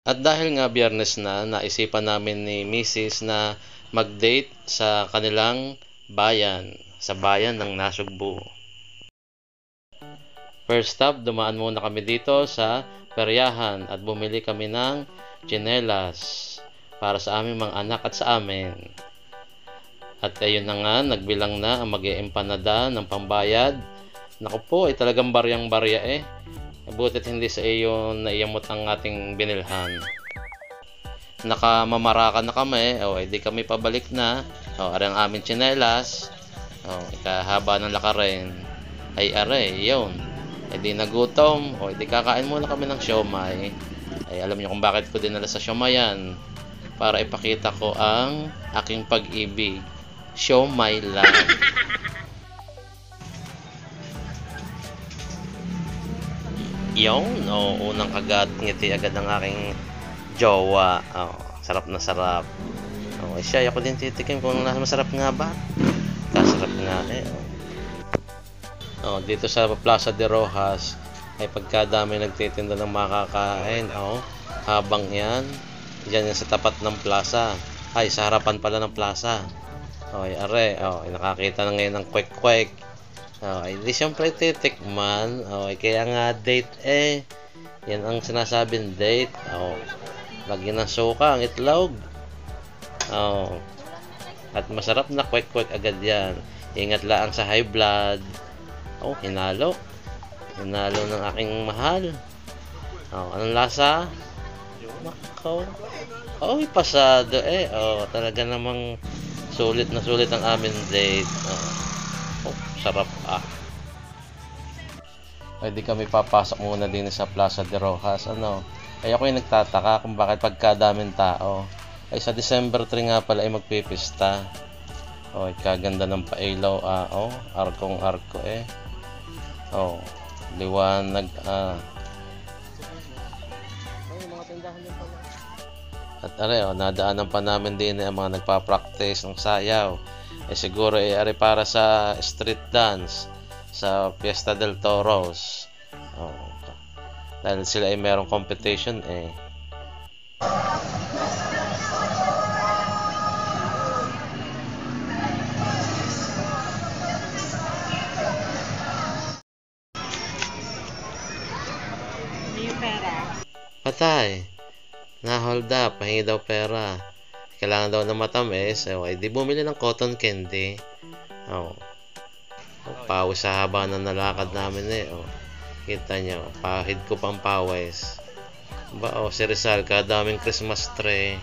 At dahil nga biyernes na, naisipan namin ni Mrs. na mag-date sa kanilang bayan, sa bayan ng Nasugbu. First stop, dumaan muna kami dito sa peryahan at bumili kami ng tsinelas para sa aming mga anak at sa amin. At ayun na nga, nagbilang na ang mag-iempanada ng pambayad. Naku po, ay talagang baryang-barya eh. Butit hindi sa iyo naiyamot ang ating binilhan. Nakamamarakan na kami, edi kami pabalik na. Ari ang aming tsinelas. Ikahaba ng lakarin. Ay are, yun. Edi nagutom, edi kakain muna kami ng siomay. Ay alam niyo kung bakit ko dinala sa siomayan. Para ipakita ko ang aking pag-ibig. Siomay lang. Yung unang kagat ngiti agad ng aking jowa. Sarap na sarap. Siya ako din titikim kung masarap nga ba. Kasarap nga eh. Dito sa Plaza de Rojas ay pagkadami nagtitinda ng makakain. Habang yan sa tapat ng plaza. Ay, sa harapan pala ng plaza. Nakakita na ngayon ng kwek-kwek. Hindi siyempre titikman. Kaya nga date eh. Yan ang sinasabing date. Lagyan ng suka ang itlog. At masarap na kwek-kwek agad yan. Ingat lang sa high blood. Hinalo. Hinalo ng aking mahal. Anong lasa? Makaw. Pasado eh. Talaga namang sulit na sulit ang aming date. Sarap Pwede kami papasok muna din sa Plaza de Rojas. Ay ako yung nagtataka kung bakit pagkadaming tao. Ay sa December 3 nga pala ay magpipista. Kaganda ng pailaw. Arkong-arko eh. Liwanag mga tindahan din pala. At nadaanan pa namin din ang mga nagpa-practice ng sayaw. Siguro ari para sa street dance sa Fiesta del Toros. Dahil sila ay merong competition eh. Yung pera. Patay. Na-hold up. Pahingi daw pera. Kailangan daw na matamis. Di bumili ng cotton candy. Pawis sa haba na nalakad namin eh. Kita nyo. Pahid ko pang pawis. Si Rizal. Kadaming Christmas tree.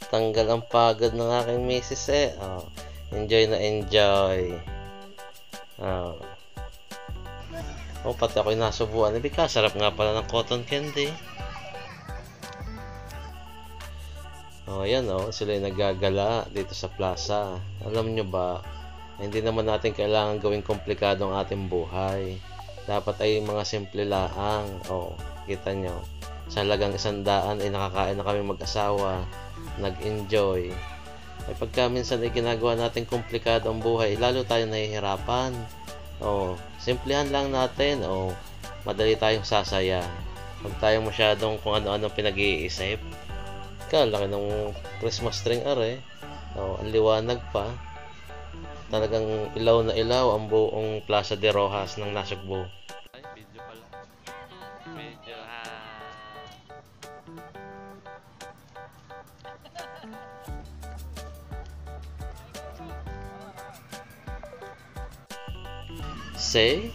Tanggal ang pagod ng aking misis eh. Enjoy na enjoy. Pati ako'y nasubuan. Sarap nga pala ng cotton candy. Sila yung nagagala dito sa plaza. Alam nyo ba, hindi naman natin kailangan gawing komplikado ang ating buhay. Dapat ay mga simple laang. Kita nyo, sa halagang 100 ay nakakain na kami mag-asawa, nag-enjoy. Ay pagka minsan ay ginagawa natin komplikado ang buhay, lalo tayo nahihirapan. Simplihan lang natin. Madali tayong sasaya. Huwag tayong masyadong kung ano-ano pinag-iisip. Laki ng Christmas tree are. Ang liwanag pa. Talagang ilaw na ilaw ang buong Plaza de Rojas ng Nasugbu. Ay, video pala. Video Say,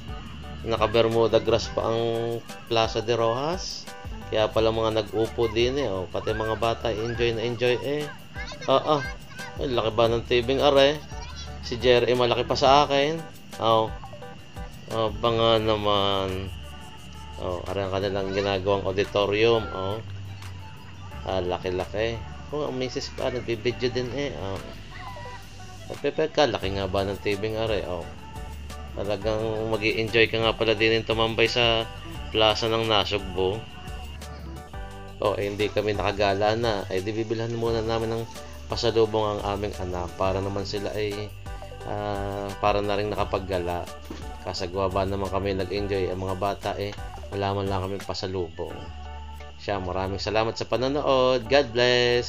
naka-Bermuda grass pa ang Plaza de Rojas. Kaya pala mga nag-upo din eh. Pati mga bata enjoy na enjoy eh. Ay, laki ba ng tibing are? Si Jerry malaki pa sa akin. Banga naman. Are ang kanilang ginagawang auditorium. Laki-laki. Ang misis pa nagbibideo din eh. Laki nga ba ng tibing are? Talagang mag-i-enjoy ka nga pala din tumambay sa plaza ng Nasugbu. Hindi kami nakagala na. Di bibilhan muna namin ng pasalubong ang aming anak para naman sila ay para na rin nakapaggala. Kasagwa ba naman kami nag-enjoy. Ang mga bata wala man lang kami pasalubong. Siya, maraming salamat sa panonood. God bless!